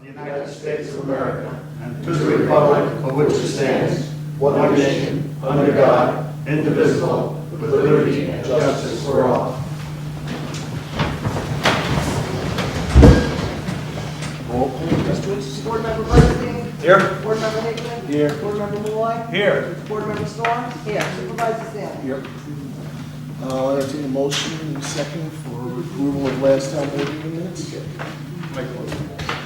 United States of America, and to the republic for which it stands, one nation, under God, indivisible, with liberty and justice for all. Roll call, please. Board Member Bernstein? Here. Board Member Hickman? Here. Board Member Malloy? Here. Board Member Storm? Here. Supervisor Sam? Here. I'll entertain a motion in a second for approval of last town board meeting minutes.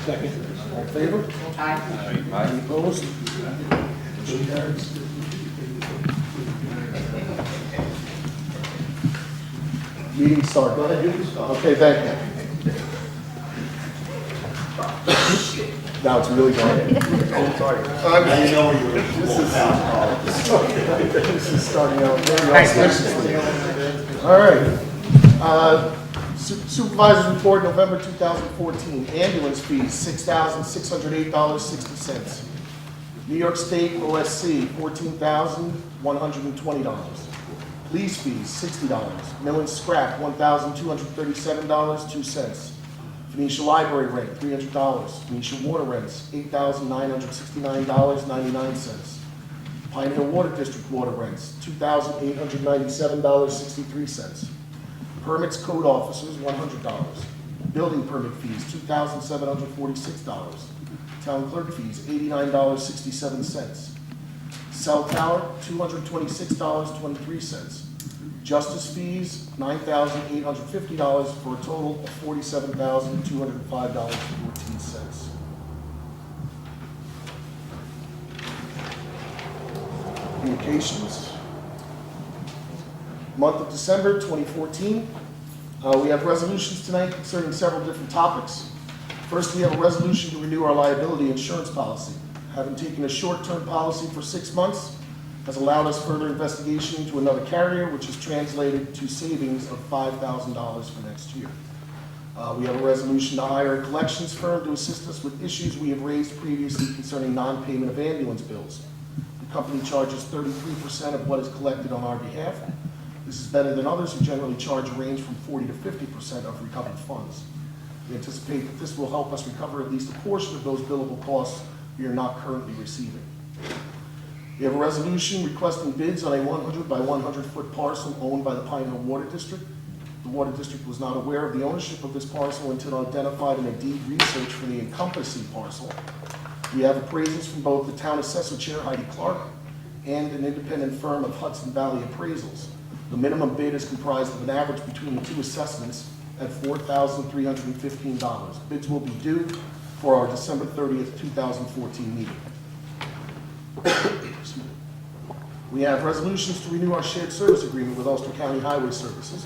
Second. All in favor? Aye. Any opposed? Motion carries. Meeting start. Go ahead. Okay, thank you. Now it's really going. Oh, sorry. I didn't know you were. This is starting out very auspiciously. All right. Supervisor's report, November 2014. Ambulance fees, $6,608.60. New York State OSC, $14,120. Police fees, $60. Mill and scrap, $1,237.02. Phoenicia Library rent, $300. Phoenicia water rents, $8,969.99. Pine Hill Water District water rents, $2,897.63. Permits code officers, $100. Building permit fees, $2,746. Town clerk fees, $89.67. Cell tower, $226.23. Justice fees, $9,850 for a total of $47,205.14. Communications. Month of December 2014. We have resolutions tonight concerning several different topics. First, we have a resolution to renew our liability insurance policy. Having taken a short-term policy for 6 months has allowed us further investigation into another carrier, which has translated to savings of $5,000 for next year. We have a resolution to hire a collections firm to assist us with issues we have raised previously concerning non-payment of ambulance bills. The company charges 33% of what is collected on our behalf. This is better than others who generally charge a range from 40 to 50% of recovered funds. We anticipate that this will help us recover at least a portion of those billable costs we are not currently receiving. We have a resolution requesting bids on a 100 by 100 foot parcel owned by the Pine Hill Water District. The Water District was not aware of the ownership of this parcel until identified in a deed research for the encompassing parcel. We have appraisals from both the Town Assessor Chair Heidi Clark and an independent firm of Hudson Valley Appraisals. The minimum bid is comprised of an average between the two assessments at $4,315. Bids will be due for our December 30th, 2014 meeting. We have resolutions to renew our shared service agreement with Ulster County Highway Services.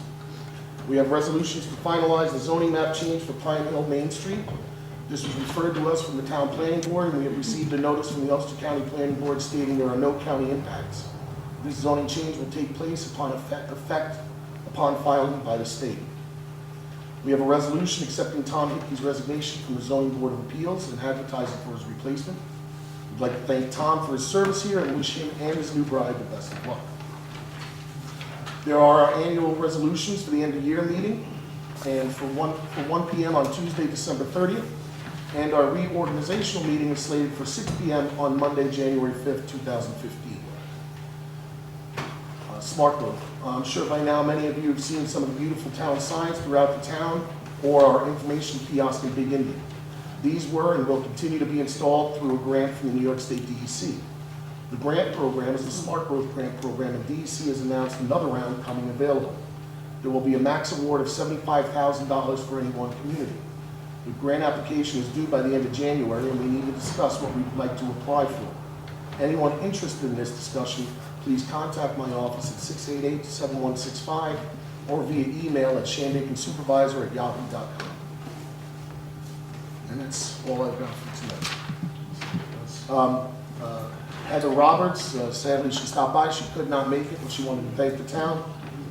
We have resolutions to finalize the zoning map change for Pine Hill Main Street. This was referred to us from the Town Planning Board, and we have received a notice from the Ulster County Planning Board stating there are no county impacts. This zoning change will take place upon effect upon filing by the state. We have a resolution accepting Tom Hickey's resignation from the Zoning Board of Appeals and advertising for his replacement. We'd like to thank Tom for his service here and wish him and his new bride the best of luck. There are our annual resolutions for the end of year meeting, and for 1 p.m. on Tuesday, December 30th, and our reorganizational meeting is slated for 6 p.m. on Monday, January 5th, 2015. Smart growth. I'm sure by now many of you have seen some of the beautiful town signs throughout the town or our information kiosk in Big Indian. These were and will continue to be installed through a grant from the New York State DEC. The grant program is the Smart Growth Grant Program, and DEC has announced another round coming available. There will be a max award of $75,000 for any one community. The grant application is due by the end of January, and we need to discuss what we'd like to apply for. Anyone interested in this discussion, please contact my office at 688-7165 or via email at shandakensupervisor@yahoo.com. And that's all I've got for tonight. Heather Roberts, sadly she stopped by. She could not make it, and she wanted to thank the town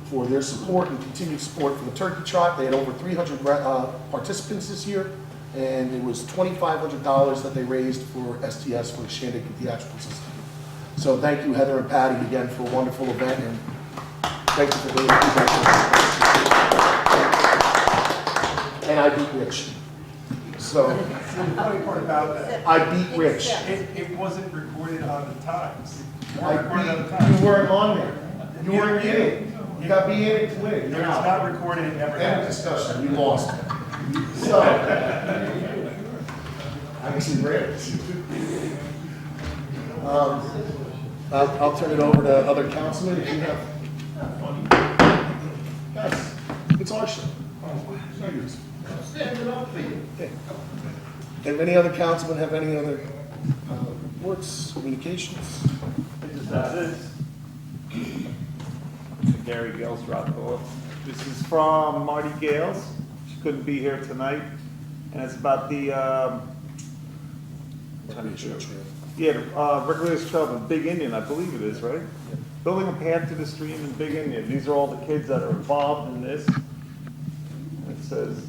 for their support and continued support for the turkey trot. They had over 300 participants this year, and it was $2,500 that they raised for STS for the Shandaken Theatrical System. So thank you, Heather and Patty, again for a wonderful event, and thank you for being here. And I beat Rich. So The funny part about that, I beat Rich. it wasn't recorded on the Times. It I wasn't recorded on the beat, you Times. weren't on there. You weren't in it. You got to be in it to win. If You're it's out. not recorded, it never End of happened. discussion, you lost. So, I see Rich. I'll turn it over to other councilmen if you have. Guys, it's our show. Not yours. Standing up for you. Okay. If any other councilmen have any other reports, communications? Gary Gales dropped off. This is from Marty Gales. She couldn't be here tonight. And it's about the, Recreation Trail in Big Indian, I believe it is, right? Building a path to the stream in Big Indian. These are all the kids that are involved in this. It says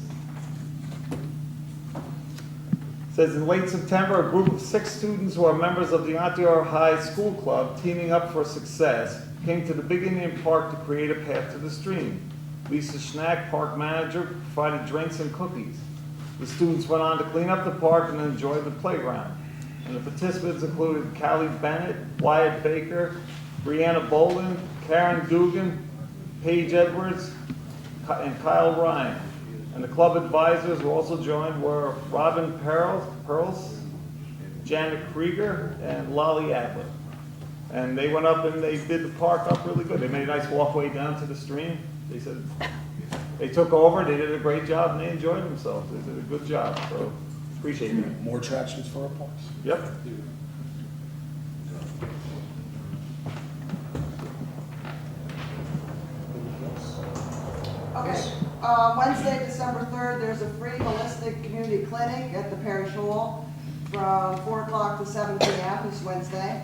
in late September, a group of 6 students who are members of the Antioch High School Club, teaming up for success, came to the Big Indian Park to create a path to the stream. Lisa Schnack, park manager, provided drinks and cookies. The students went on to clean up the park and enjoy the playground. And the participants included Callie Bennett, Wyatt Baker, Brianna Bolden, Karen Dugan, Paige Edwards, and Kyle Ryan. And the club advisors who also joined were Robin Pearls, Janet Krieger, and Lolly Adler. And they went up and they did the park up really good. They made a nice walkway down to the stream. They said they took over, they did a great job, and they enjoyed themselves. They did a good job, so appreciate that. More attractions for our parks. Yep. Okay, Wednesday, December 3rd, there's a free holistic community clinic at the parish hall from 4 o'clock to 7 p.m. this Wednesday.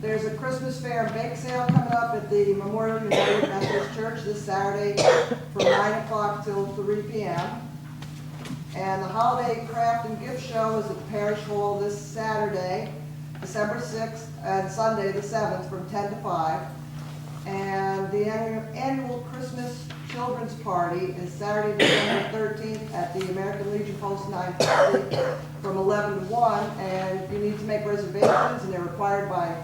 There's a Christmas fair and bake sale coming up at the Memorial United Methodist Church this Saturday from 9 o'clock till 3 p.m. And the holiday craft and gift show is at the parish hall this Saturday, December 6th, and Sunday the 7th from 10 to 5. And the annual Christmas Children's Party is Saturday, December 13th at the American Legion Post 950 from 11 to 1. And you need to make reservations, and they're required by,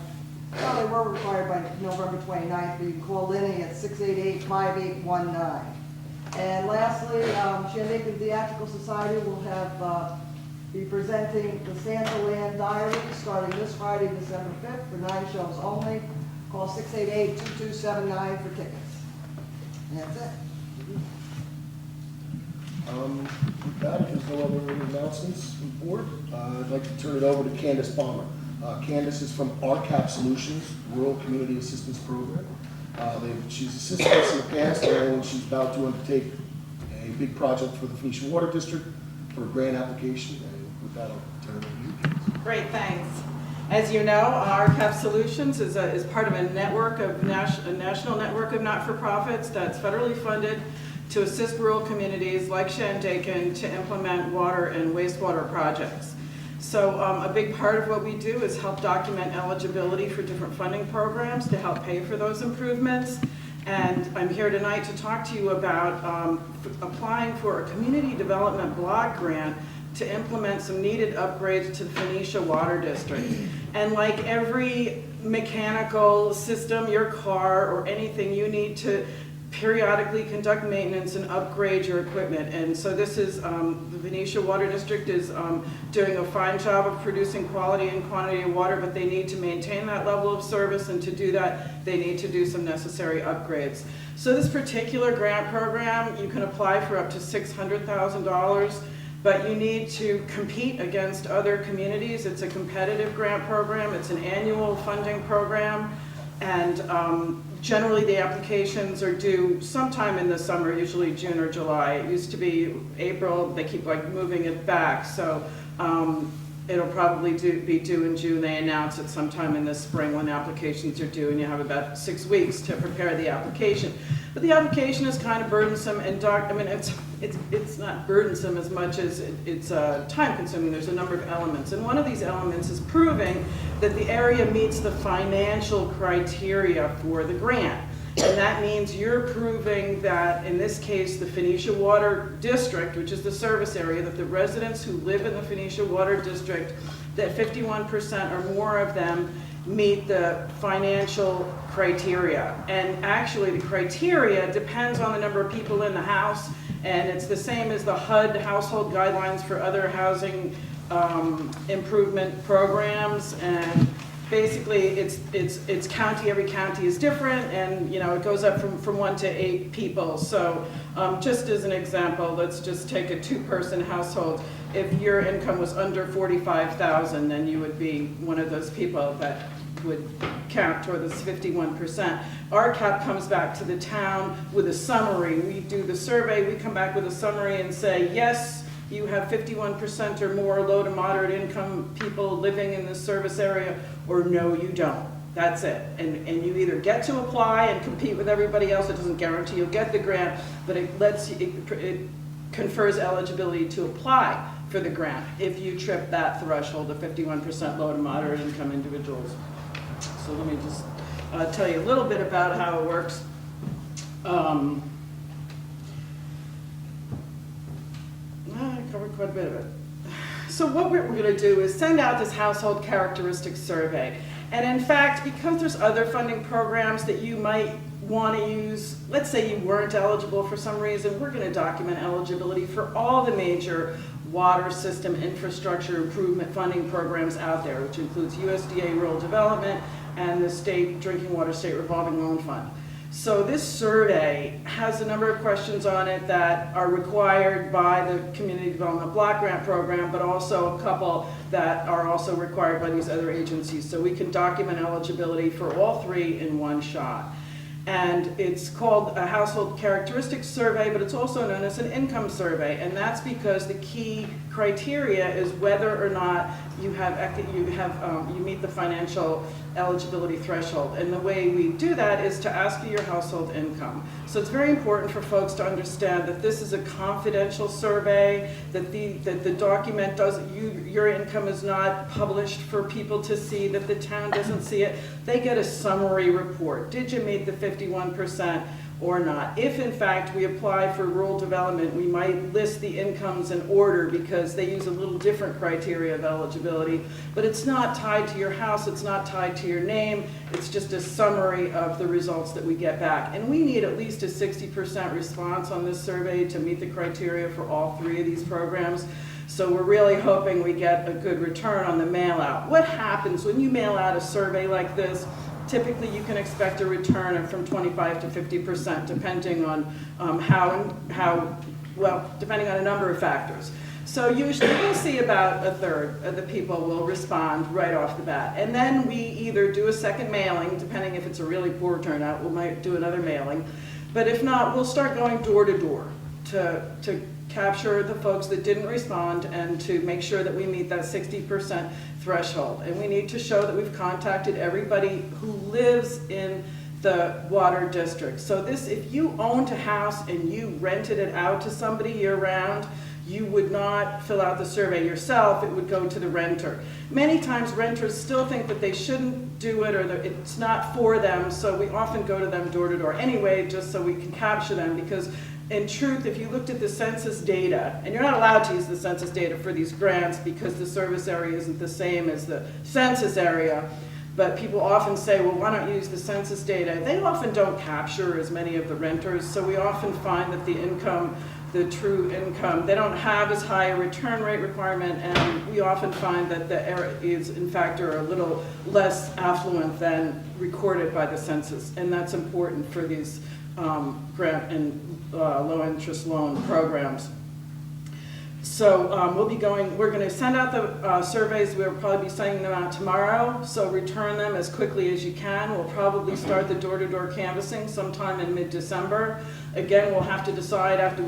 well, they were required by November 29th, but you can call Lenny at 688-5819. And lastly, Shandaken Theatrical Society will have be presenting the Santa Land Diary starting this Friday, December 5th for 9 shows only. Call 688-2279 for tickets. And that's it. With that, if there's no other announcements from the board, I'd like to turn it over to Candace Palmer. Candace is from RCAP Solutions, Rural Community Assistance Program. She's assisted us in the past, and she's about to undertake a big project for the Phoenicia Water District for a grant application. And with that, I'll turn it over to you. Great, thanks. As you know, RCAP Solutions is part of a network of a national network of not-for-profits that's federally funded to assist rural communities like Shandaken to implement water and wastewater projects. So a big part of what we do is help document eligibility for different funding programs to help pay for those improvements. And I'm here tonight to talk to you about applying for a community development block grant to implement some needed upgrades to the Phoenicia Water District. And like every mechanical system, your car or anything, you need to periodically conduct maintenance and upgrade your equipment. And so this is, the Phoenicia Water District is doing a fine job of producing quality and quantity of water, but they need to maintain that level of service, and to do that, they need to do some necessary upgrades. So this particular grant program, you can apply for up to $600,000, but you need to compete against other communities. It's a competitive grant program. It's an annual funding program. And generally the applications are due sometime in the summer, usually June or July. It used to be April. They keep like moving it back. So it'll probably be due in June. They announce it sometime in the spring when applications are due, and you have about 6 weeks to prepare the application. But the application is kind of burdensome, and it's not burdensome as much as it's time consuming. There's a number of elements, and one of these elements is proving that the area meets the financial criteria for the grant. And that means you're proving that, in this case, the Phoenicia Water District, which is the service area, that the residents who live in the Phoenicia Water District, that 51% or more of them meet the financial criteria. And actually, the criteria depends on the number of people in the house, and it's the same as the HUD household guidelines for other housing improvement programs. And basically, it's county, every county is different, and it goes up from 1 to 8 people. So just as an example, let's just take a 2-person household. If your income was under 45,000, then you would be one of those people that would count toward this 51%. Our cap comes back to the town with a summary. We do the survey, we come back with a summary and say, yes, you have 51% or more low to moderate income people living in this service area, or no, you don't. That's it. And you either get to apply and compete with everybody else. It doesn't guarantee you'll get the grant, but it confers eligibility to apply for the grant if you trip that threshold of 51% low to moderate income individuals. So let me just tell you a little bit about how it works. I covered quite a bit of it. So what we're going to do is send out this household characteristics survey. And in fact, because there's other funding programs that you might want to use, let's say you weren't eligible for some reason, we're going to document eligibility for all the major water system infrastructure improvement funding programs out there, which includes USDA Rural Development and the State Drinking Water State Revolving Loan Fund. So this survey has a number of questions on it that are required by the Community Development Block Grant Program, but also a couple that are also required by these other agencies. So we can document eligibility for all 3 in one shot. And it's called a household characteristics survey, but it's also known as an income survey. And that's because the key criteria is whether or not you meet the financial eligibility threshold. And the way we do that is to ask you your household income. So it's very important for folks to understand that this is a confidential survey, that the document your income is not published for people to see, that the town doesn't see it. They get a summary report. Did you meet the 51% or not? If in fact we apply for rural development, we might list the incomes in order because they use a little different criteria of eligibility, but it's not tied to your house, it's not tied to your name, it's just a summary of the results that we get back. And we need at least a 60% response on this survey to meet the criteria for all 3 of these programs. So we're really hoping we get a good return on the mail out. What happens when you mail out a survey like this? Typically, you can expect a return of from 25 to 50%, depending on depending on a number of factors. So usually we'll see about a third of the people will respond right off the bat. And then we either do a second mailing, depending if it's a really poor turnout, we might do another mailing. But if not, we'll start going door to door to capture the folks that didn't respond and to make sure that we meet that 60% threshold. And we need to show that we've contacted everybody who lives in the water district. So if you owned a house and you rented it out to somebody year-round, you would not fill out the survey yourself, it would go to the renter. Many times renters still think that they shouldn't do it or that it's not for them, so we often go to them door to door anyway, just so we can capture them, because in truth, if you looked at the census data, and you're not allowed to use the census data for these grants because the service area isn't the same as the census area, but people often say, well, why don't you use the census data? They often don't capture as many of the renters, so we often find that the true income, they don't have as high a return rate requirement, and we often find that the areas, in fact, are a little less affluent than recorded by the census, and that's important for these grant and low interest loan programs. So we're going to send out the surveys. We'll probably be sending them out tomorrow, so return them as quickly as you can. We'll probably start the door-to-door canvassing sometime in mid-December. Again, we'll have to decide after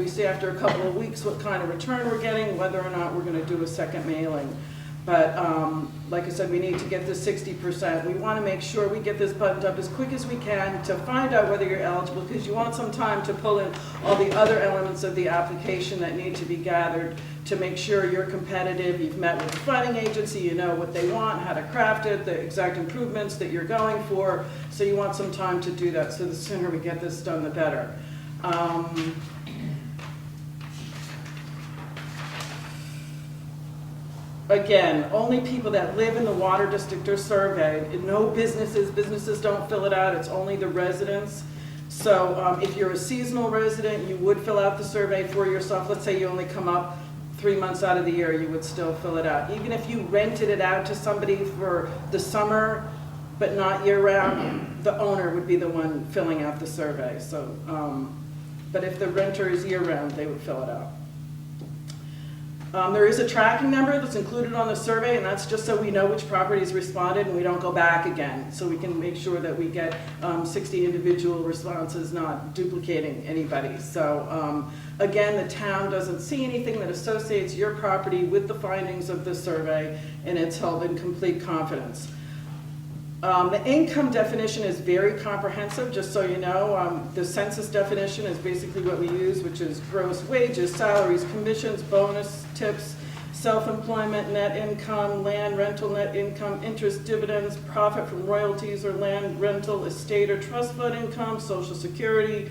a couple of weeks what kind of return we're getting, whether or not we're going to do a second mailing. But like I said, we need to get this 60%. We want to make sure we get this buttoned up as quick as we can to find out whether you're eligible, because you want some time to pull in all the other elements of the application that need to be gathered to make sure you're competitive, you've met with the funding agency, you know what they want, how to craft it, the exact improvements that you're going for. So you want some time to do that. So the sooner we get this done, the better. Again, only people that live in the water district are surveyed. No businesses don't fill it out, it's only the residents. So if you're a seasonal resident, you would fill out the survey for yourself. Let's say you only come up 3 months out of the year, you would still fill it out. Even if you rented it out to somebody for the summer, but not year-round, the owner would be the one filling out the survey. So, but if the renter is year-round, they would fill it out. There is a tracking number that's included on the survey, and that's just so we know which properties responded and we don't go back again. So we can make sure that we get 60 individual responses, not duplicating anybody. So again, the town doesn't see anything that associates your property with the findings of the survey, and it's held in complete confidence. The income definition is very comprehensive, just so you know. The census definition is basically what we use, which is gross wages, salaries, commissions, bonus, tips, self-employment, net income, land rental net income, interest, dividends, profit from royalties or land rental, estate or trust fund income, social security,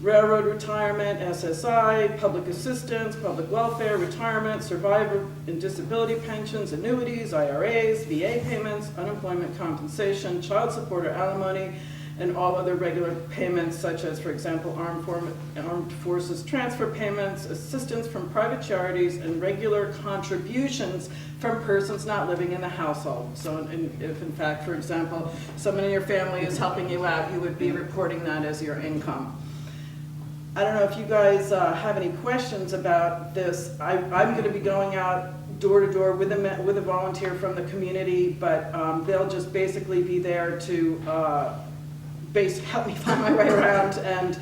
railroad retirement, SSI, public assistance, public welfare, retirement, survivor and disability pensions, annuities, IRAs, VA payments, unemployment compensation, child support or alimony, and all other regular payments such as, for example, armed forces transfer payments, assistance from private charities, and regular contributions from persons not living in the household. So if in fact, for example, someone in your family is helping you out, you would be reporting that as your income. I don't know if you guys have any questions about this. I'm going to be going out door to door with a volunteer from the community, but they'll just basically be there to help me find my way around and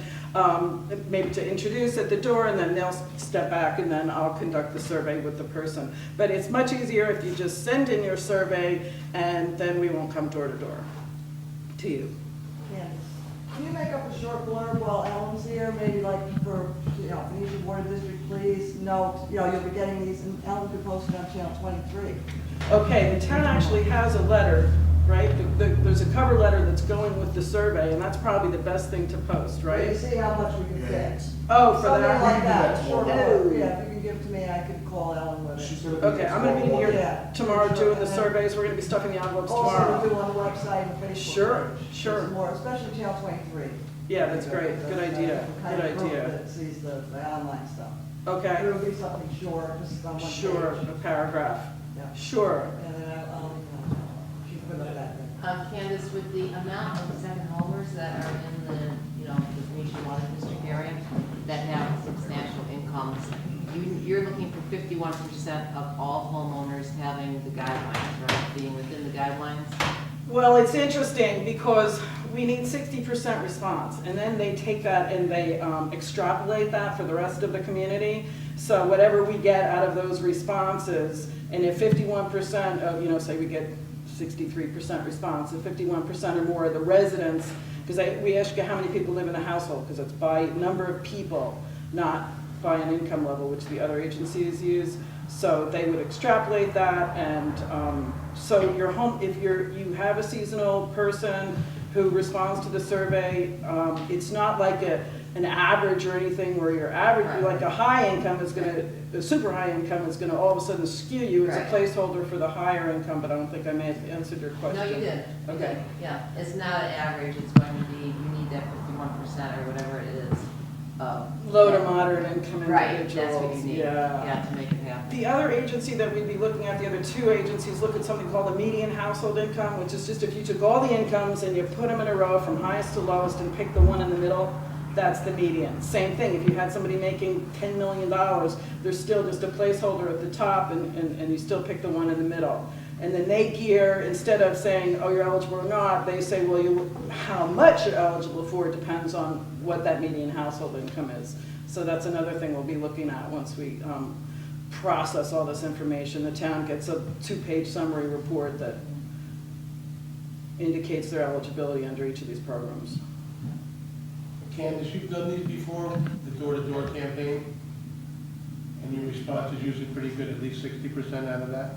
maybe to introduce at the door, and then they'll step back and then I'll conduct the survey with the person. But it's much easier if you just send in your survey and then we won't come door to door to you. Can you make up a short blurb while Ellen's here, maybe like for, Phoenicia Water District, please note, you'll be getting these, and Ellen could post it on Channel 23. Okay, the town actually has a letter, right? There's a cover letter that's going with the survey, and that's probably the best thing to post, You right? see how much we can get. Oh, for Something that? like that, short Oh. blurb, yeah, if you can give it to me, I could call Ellen with She's it. gonna be. Okay, I'm gonna be here Yeah. tomorrow doing the And then surveys. We're gonna be stuffing the envelopes Also, tomorrow. we'll do on the website and Facebook. Sure, page. sure. There's more, especially Channel 23. Yeah, that's great. Good idea. Kind Good of group idea. that sees the online stuff. Okay, It'll be something short, just on one page. sure, a paragraph. Yeah. Sure. And then she's put it that way. Candace, with the amount of second homers that are in the Phoenicia Water District area that have substantial incomes, you're looking for 51% of all homeowners having the guidelines, right? Being within the guidelines? Well, it's interesting because we need 60% response, and then they take that and they extrapolate that for the rest of the community. So whatever we get out of those responses, and if 51% of, say we get 63% response, and 51% or more of the residents, because we ask you how many people live in a household, because it's by number of people, not by an income level, which the other agencies use. So they would extrapolate that, and so your home, if you have a seasonal person who responds to the survey, it's not like an average or anything where your average, Right. like a high income is a super high income is gonna all of a sudden skew you. It's a Right. placeholder for the higher income, but I don't think I may have answered your question. No, you did. You Okay. did. Yeah, it's not an average, it's going to be, you need that 51% or whatever it is. Low to moderate income Right, individuals. that's what you need, yeah, to make it happen. The other agency that we'd be looking at, the other two agencies, look at something called the median household income, which is just if you took all the incomes and you put them in a row from highest to lowest and pick the one in the middle, that's the median. Same thing, if you had somebody making $10 million, there's still just a placeholder at the top and you still pick the one in the middle. And then they gear, instead of saying, oh, you're eligible or not, they say, well, how much you're eligible for depends on what that median household income is. So that's another thing we'll be looking at once we process all this information. The town gets a 2-page summary report that indicates their eligibility under each of these programs. Candace, you've done these before, the door-to-door campaign, and your response is usually pretty good, at least 60% out of that?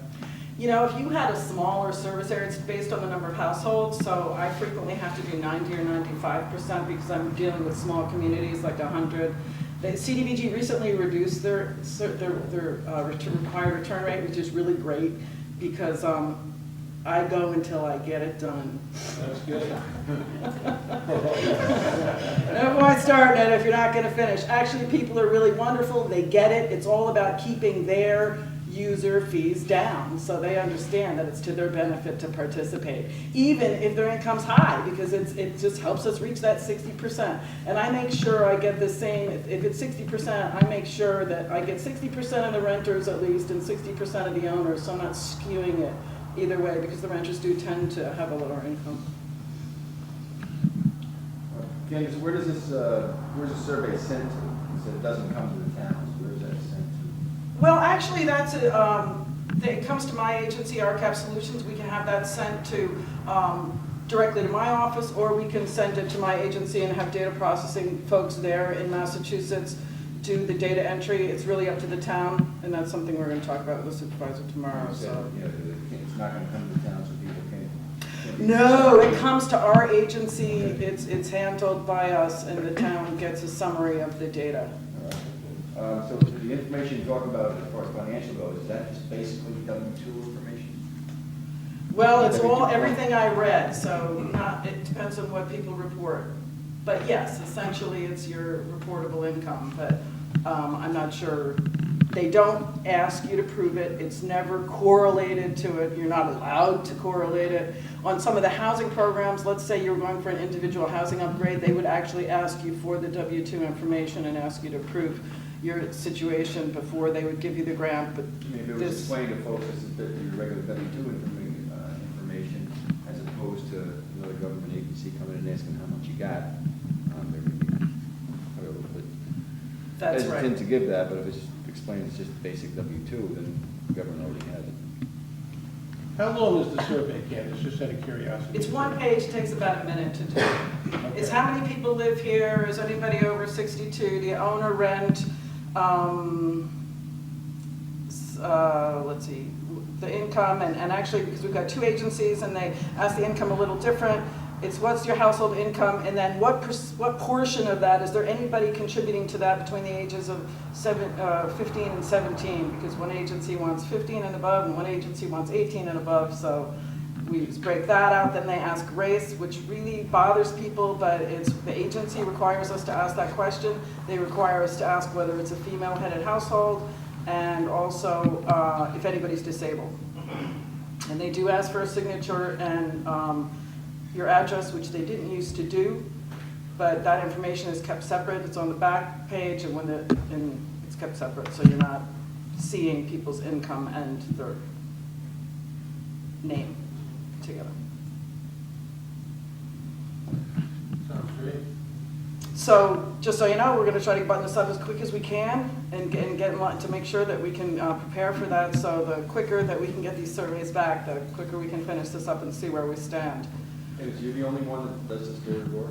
You know, if you had a smaller service area, it's based on the number of households, so I frequently have to do 90 or 95% because I'm dealing with small communities, like 100. The CDBG recently reduced their required return rate, which is really great, because I go until I get it done. That's good. No point starting it if you're not gonna finish. Actually, people are really wonderful, they get it, it's all about keeping their user fees down, so they understand that it's to their benefit to participate, even if their income's high, because it just helps us reach that 60%. And I make sure I get the same, if it's 60%, I make sure that I get 60% of the renters at least, and 60% of the owners, so I'm not skewing it either way, because the renters do tend to have a lower income. Candace, where's the survey sent to? You said it doesn't come to the towns. Where is that sent to? Well, actually, it comes to my agency, RCAP Solutions. We can have that sent to directly to my office, or we can send it to my agency and have data processing folks there in Massachusetts do the data entry. It's really up to the town, and that's something we're going to talk about with the supervisor tomorrow. So. Yeah, it's not going to come to the towns, so people can't. No, it comes to our agency. It's handled by us, and the town gets a summary of the data. All right. So the information you talk about as far as financial goes, is that just basically W-2 information? Well, it's everything I read, so it depends on what people report. But yes, essentially it's your reportable income, but I'm not sure. They don't ask you to prove it. It's never correlated to it. You're not allowed to correlate it. On some of the housing programs, let's say you're going for an individual housing upgrade, they would actually ask you for the W-2 information and ask you to prove your situation before they would give you the grant. But Maybe it was explained to folks as your regular W-2 information, as opposed to another government agency coming in and asking how much you got. There would be probably a little bit that's right. hesitant to give that, but if it's explained it's just basic W-2, then the government already has it. How long is the survey, Candace, just out of curiosity? It's 1 page, takes about a minute to do. It's how many people live here, is anybody over 62, do you own or rent? Let's see, the income, and actually, because we've got 2 agencies and they ask the income a little different, it's what's your household income, and then what portion of that, is there anybody contributing to that between the ages of 15 and 17? Because one agency wants 15 and above, and one agency wants 18 and above, so we break that out. Then they ask race, which really bothers people, but the agency requires us to ask that question. They require us to ask whether it's a female-headed household, and also if anybody's disabled. And they do ask for a signature and your address, which they didn't used to do, but that information is kept separate. It's on the back page, and it's kept separate, so you're not seeing people's income and their name together. Sounds great. So, just so you know, we're going to try to button this up as quick as we can and get to make sure that we can prepare for that. So the quicker that we can get these surveys back, the quicker we can finish this up and see where we stand. And is you the only one that does this door-to-door?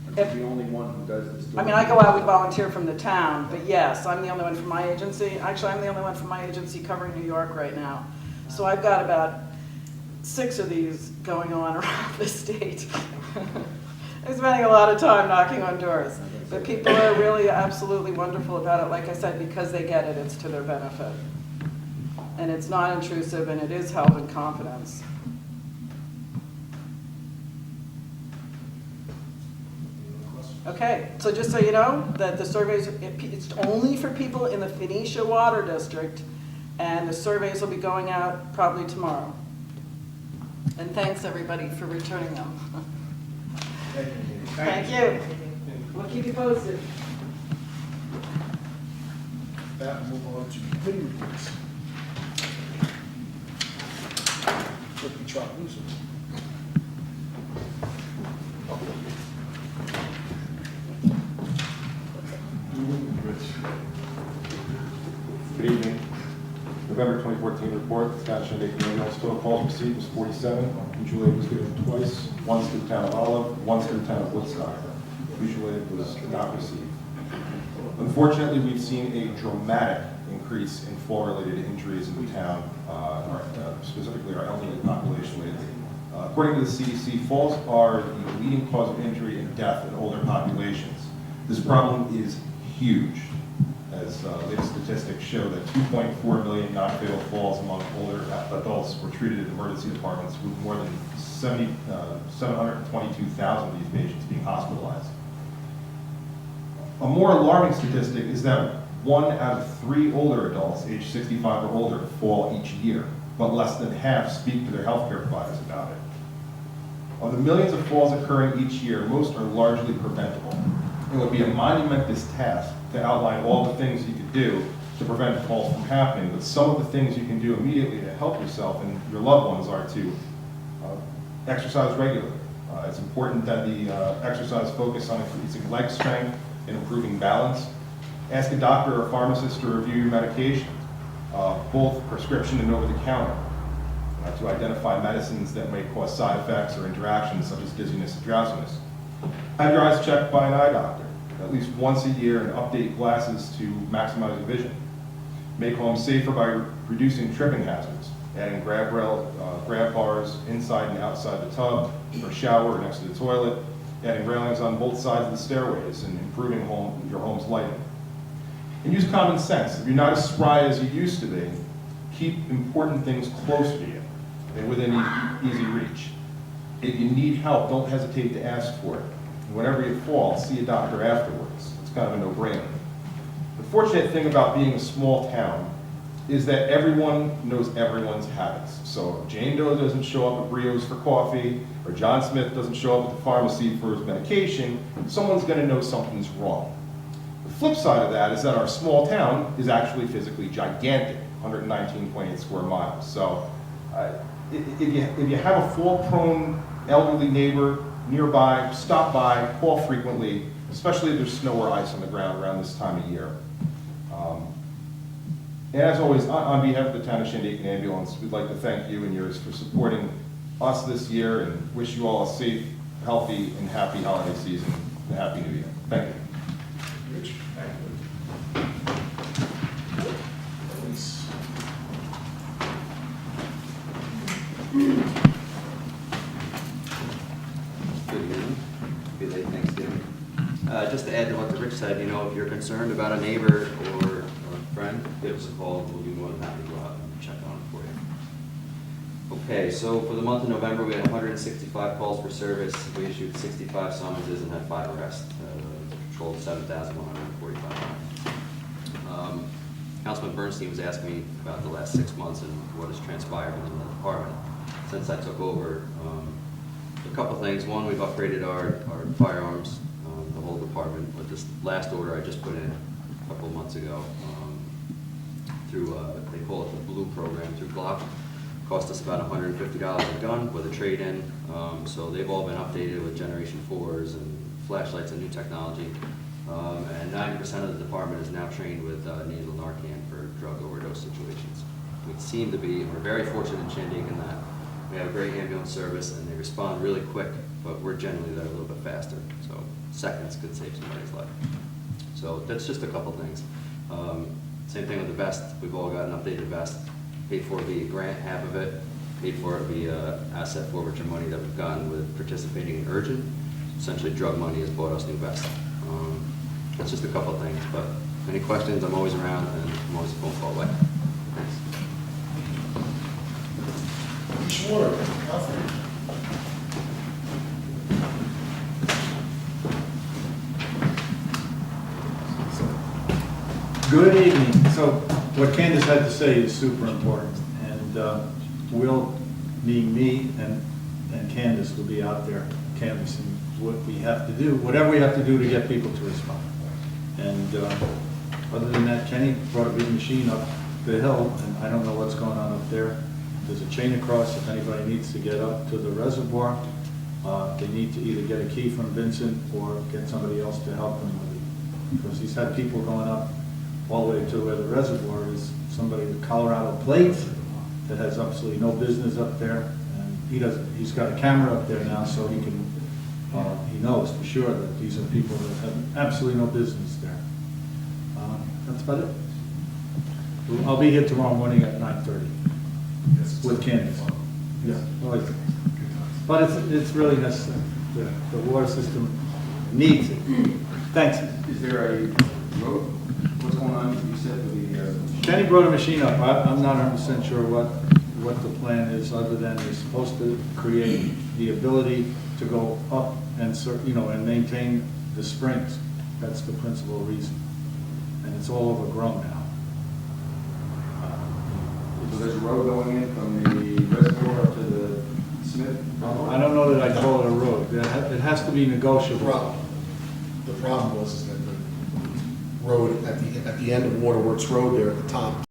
Are you the only one who does this door-to-door? I mean, I go out, we volunteer from the town, but yes, I'm the only one from my agency. Actually, I'm the only one from my agency covering New York right now. So I've got about 6 of these going on around the state. I'm spending a lot of time knocking on doors. But people are really absolutely wonderful about it. Like I said, because they get it, it's to their benefit. And it's not intrusive, and it is held in confidence. Okay, so just so you know, that the surveys, it's only for people in the Phoenicia Water District, and the surveys will be going out probably tomorrow. And thanks, everybody, for returning them. Thank you. We'll keep you posted. That, move on to committee reports. Cookie Trot Loser. Good evening. November 2014 report, the town of Shandaken ambulance total calls received was 47. Mutual aid was given twice, once to the town of Olive, once to the town of Woodstock. Mutual aid was not received. Unfortunately, we've seen a dramatic increase in fall-related injuries in the town, specifically our elderly population lately. According to the CDC, falls are the leading cause of injury and death in older populations. This problem is huge, as latest statistics show that 2.4 million non-fatal falls among older adults were treated in emergency departments, with more than 722,000 of these patients being hospitalized. A more alarming statistic is that 1 out of 3 older adults, age 65 or older, fall each year, but less than half speak to their healthcare providers about it. Of the millions of falls occurring each year, most are largely preventable. It would be a monumentous task to outline all the things you could do to prevent falls from happening, but some of the things you can do immediately to help yourself and your loved ones are to exercise regularly. It's important that the exercise focus on increasing leg strength and improving balance. Ask a doctor or a pharmacist to review your medication, both prescription and over-the-counter, to identify medicines that may cause side effects or interactions such as dizziness and drowsiness. Have your eyes checked by an eye doctor at least once a year and update glasses to maximize your vision. Make home safer by reducing tripping hazards, adding grab bars inside and outside the tub or shower or next to the toilet, adding railings on both sides of the stairways, and improving your home's lighting. And use common sense. If you're not as spry as you used to be, keep important things close to you and within easy reach. If you need help, don't hesitate to ask for it. And whenever you fall, see a doctor afterwards. It's kind of a no-brainer. The fortunate thing about being a small town is that everyone knows everyone's habits. So if Jane Doe doesn't show up at Brio's for coffee, or John Smith doesn't show up at the pharmacy for his medication, someone's going to know something's wrong. The flip side of that is that our small town is actually physically gigantic, 119.8 square miles. So if you have a fall-prone elderly neighbor nearby, stop by, call frequently, especially if there's snow or ice on the ground around this time of year. And as always, on behalf of the Town of Shandaken Ambulance, we'd like to thank you and yours for supporting us this year and wish you all a safe, healthy, and happy holiday season and Happy New Year. Thank you. Rich? Elise? Good evening. Be late Thanksgiving. Just to add to what Rich said, if you're concerned about a neighbor or a friend, give us a call. We'll be more than happy to go out and check on it for you. Okay, so for the month of November, we had 165 calls for service. We issued 65 summonses and had 5 arrests. Controlled 7,145 miles. Councilman Bernstein was asking me about the last 6 months and what has transpired within the department since I took over. A couple things. One, we've upgraded our firearms, the whole department, with this last order I just put in a couple of months ago through, they call it the Blue program through Glock. Cost us about $150 a gun with a trade-in. So they've all been updated with Generation 4s and flashlights and new technology. And 90% of the department is now trained with nasal Narcan for drug overdose situations. We seem to be, we're very fortunate in Shandaken that we have a great ambulance service and they respond really quick, but we're generally there a little bit faster. So seconds could save somebody's life. So that's just a couple things. Same thing with the vest. We've all got an updated vest. Paid for via grant, half of it. Paid for it via asset forfeiture money that we've gotten with participating in Urgent. Essentially drug money has bought us new vests. That's just a couple of things, but any questions, I'm always around and I'm always a phone call away. Thanks. Sure. Alfred? Good evening. So what Candace had to say is super important, and we'll, me and Candace will be out there canvassing what we have to do, whatever we have to do to get people to respond. And other than that, Kenny brought a big machine up the hill, and I don't know what's going on up there. There's a chain across if anybody needs to get up to the reservoir. They need to either get a key from Vincent or get somebody else to help them with it. Because he's had people going up all the way to where the reservoir is, somebody with Colorado plates that has absolutely no business up there. And he's got a camera up there now, so he can, he knows for sure that these are people that have absolutely no business there. That's about it. I'll be here tomorrow morning at 9:30 with Candace. Yeah, well, but it's really necessary. The water system needs it. Thanks. Is there a road, what's going on, you said with the, Kenny brought a machine up. I'm not 100% sure what the plan is, other than they're supposed to create the ability to go up and, and maintain the springs. That's the principal reason. And it's all overgrown now. so there's a road going in from the reservoir up to the Smith? I don't know that I call it a road. It has to be negotiable. The problem was is that the road at the end of Waterworks Road there at the top